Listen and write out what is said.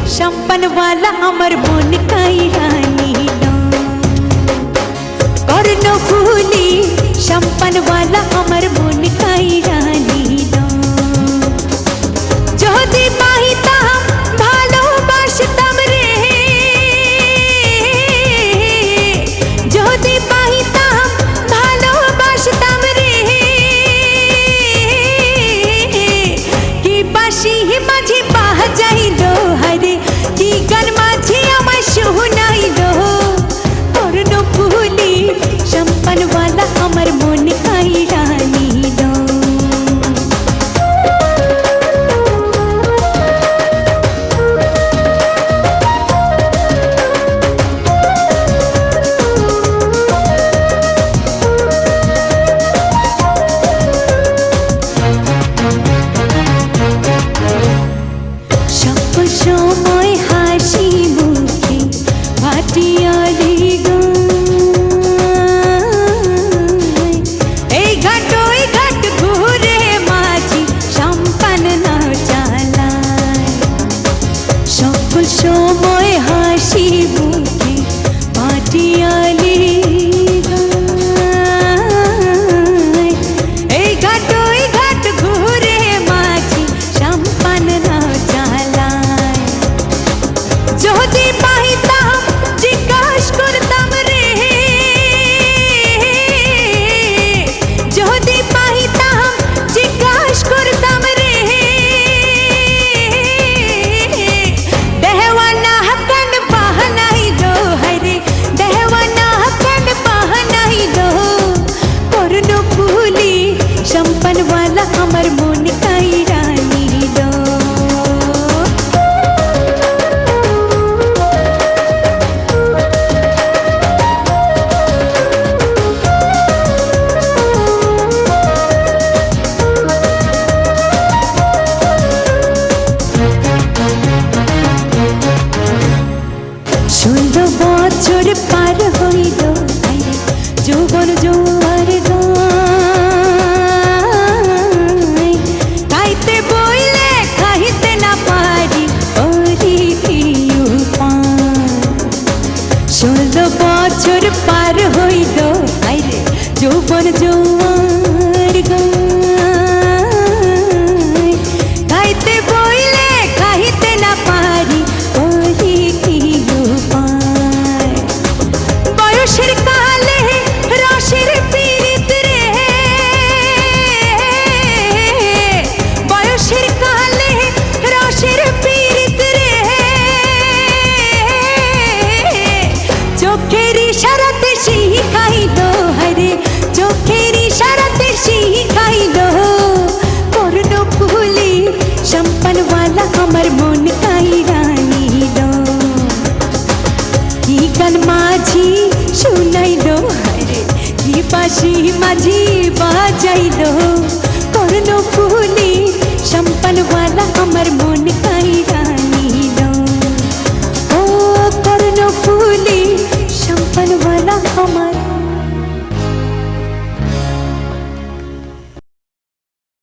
शंपन वाला अमर मन काई रानी करनो फूली शंपन वाला अमर मन काई रानी যদি পাইতাম ভালোবাসতাম রে যদি পাইতাম ভালোবাসতাম রে কি বাঁশি মাঝি বাজাইলো হারে কি গান মাঝি আমায় শোনাইলো করনো ফুলি शंपन वाला अमर मन काई रानी সময় হাসি মুখে ভাটিয়ালি এই ঘাট ওই ঘাট ঘুরে মাঝি শম্পন না চালায় সকল সময় হাসি মুখে ভাটিয়ালি এই ঘাট ওই ঘাট ঘুরে মাঝি শম্পন না যদি পাইতাম জিজ্ঞাস করতাম রে যদি পাইতাম জিজ্ঞাস করতাম রে দেওয়ানা কেন বাহানাইলো হরে দেওয়ানা কেন বাহানাইলো করনো ফুলি शंपन वाला अमर मन काई रानी ষোলো বছর পার হইল যৌবন জোয়ার গাইতে বইলে খাইতে না পারি ওরি ষোলো বছর পার হইল যৌবন জোয়ার গাইতে বইলে খাইতে না পারি ওরি বয়সের কালে রসের পীড়িত রে বয়সের কালে রসের পীড়িত রে চোখের ইশারাতে শিখাইলো হরে চোখের ইশারাতে শিখাইলো করনো ফুলি शंपन वाला अमर मन काई रानी की गान माझी শুনাইলো হরে কি বাঁশি মাঝি বাজাইলো